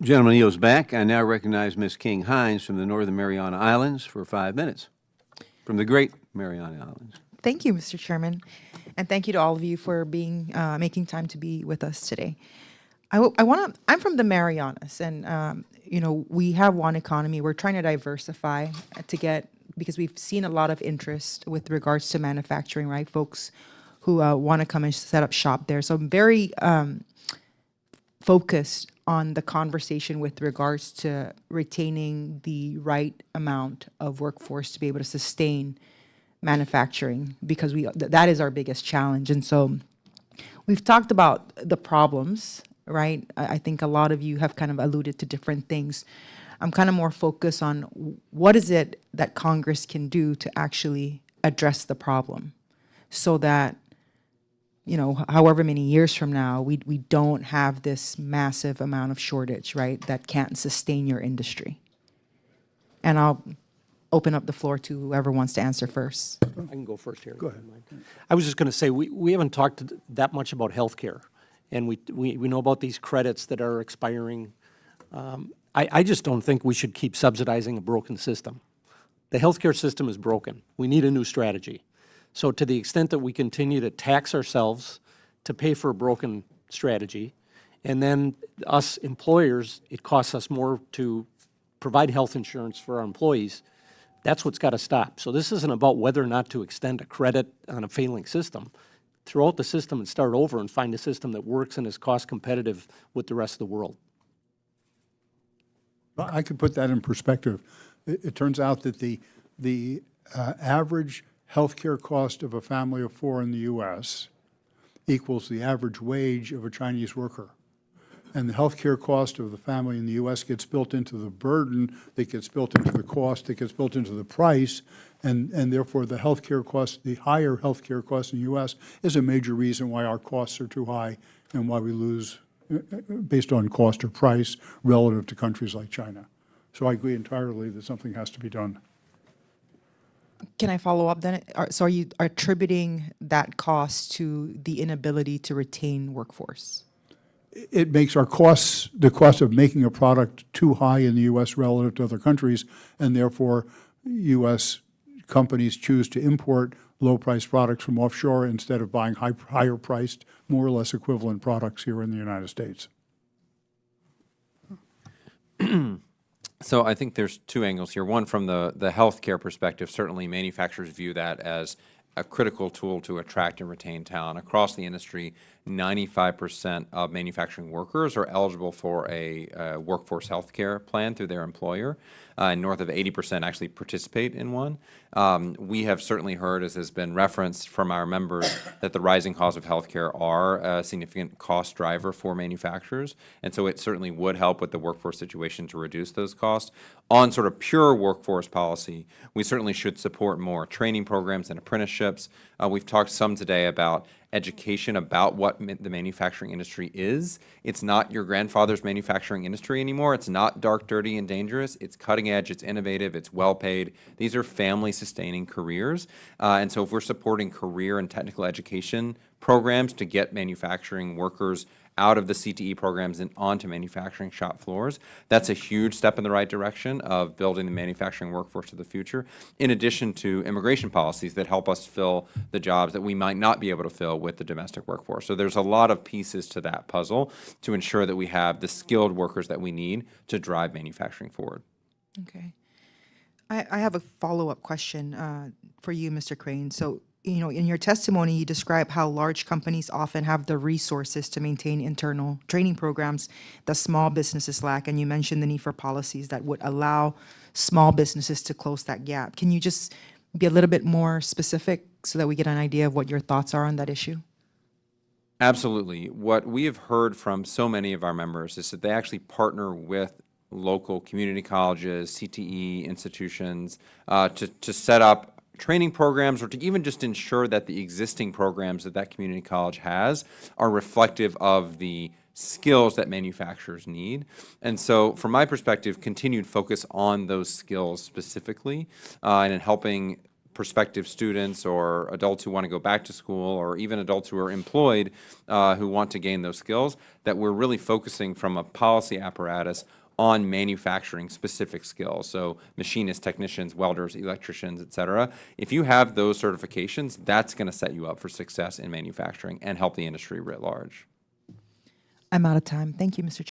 Gentleman yields back. I now recognize Ms. King-Hinds from the Northern Mariana Islands for 5 minutes. From the Great Mariana Islands. Thank you, Mr. Chairman, and thank you to all of you for making time to be with us today. I'm from the Marianas, and we have one economy. We're trying to diversify because we've seen a lot of interest with regards to manufacturing, right? Folks who want to come and set up shop there. So I'm very focused on the conversation with regards to retaining the right amount of workforce to be able to sustain manufacturing, because that is our biggest challenge. And so we've talked about the problems, right? I think a lot of you have kind of alluded to different things. I'm kind of more focused on what is it that Congress can do to actually address the problem so that, however many years from now, we don't have this massive amount of shortage, right, that can't sustain your industry. And I'll open up the floor to whoever wants to answer first. I can go first here. Go ahead. I was just going to say, we haven't talked that much about healthcare, and we know about these credits that are expiring. I just don't think we should keep subsidizing a broken system. The healthcare system is broken. We need a new strategy. So to the extent that we continue to tax ourselves to pay for a broken strategy, and then us employers, it costs us more to provide health insurance for our employees, that's what's got to stop. So this isn't about whether or not to extend a credit on a failing system. Throw out the system and start over and find a system that works and is cost competitive with the rest of the world. Well, I could put that in perspective. It turns out that the average healthcare cost of a family of four in the U.S. equals the average wage of a Chinese worker. And the healthcare cost of the family in the U.S. gets built into the burden, that gets built into the cost, that gets built into the price, and therefore the healthcare cost, the higher healthcare cost in the U.S. is a major reason why our costs are too high and why we lose based on cost or price relative to countries like China. So I agree entirely that something has to be done. Can I follow up then? So are you attributing that cost to the inability to retain workforce? It makes our costs, the cost of making a product, too high in the U.S. relative to other countries, and therefore U.S. companies choose to import low-priced products from offshore instead of buying higher-priced, more or less equivalent products here in the United States. So I think there's two angles here. One, from the healthcare perspective, certainly manufacturers view that as a critical tool to attract and retain talent. Across the industry, 95% of manufacturing workers are eligible for a workforce health care plan through their employer. North of 80% actually participate in one. We have certainly heard, as has been referenced from our members, that the rising costs of healthcare are a significant cost driver for manufacturers. And so it certainly would help with the workforce situation to reduce those costs. On sort of pure workforce policy, we certainly should support more training programs and apprenticeships. We've talked some today about education about what the manufacturing industry is. It's not your grandfather's manufacturing industry anymore. It's not dark, dirty, and dangerous. It's cutting edge, it's innovative, it's well paid. These are family sustaining careers. And so if we're supporting career and technical education programs to get manufacturing workers out of the CTE programs and onto manufacturing shop floors, that's a huge step in the right direction of building the manufacturing workforce of the future, in addition to immigration policies that help us fill the jobs that we might not be able to fill with the domestic workforce. So there's a lot of pieces to that puzzle to ensure that we have the skilled workers that we need to drive manufacturing forward. Okay. I have a follow-up question for you, Mr. Crane. So, in your testimony, you describe how large companies often have the resources to maintain internal training programs that small businesses lack, and you mentioned the need for policies that would allow small businesses to close that gap. Can you just be a little bit more specific so that we get an idea of what your thoughts are on that issue? Absolutely. What we have heard from so many of our members is that they actually partner with local community colleges, CTE institutions, to set up training programs, or to even just ensure that the existing programs that that community college has are reflective of the skills that manufacturers need. And so from my perspective, continued focus on those skills specifically and in helping prospective students or adults who want to go back to school, or even adults who are employed who want to gain those skills, that we're really focusing from a policy apparatus on manufacturing specific skills. So machinists, technicians, welders, electricians, et cetera. If you have those certifications, that's going to set you up for success in manufacturing and help the industry writ large. I'm out of time. Thank you, Mr. Chair.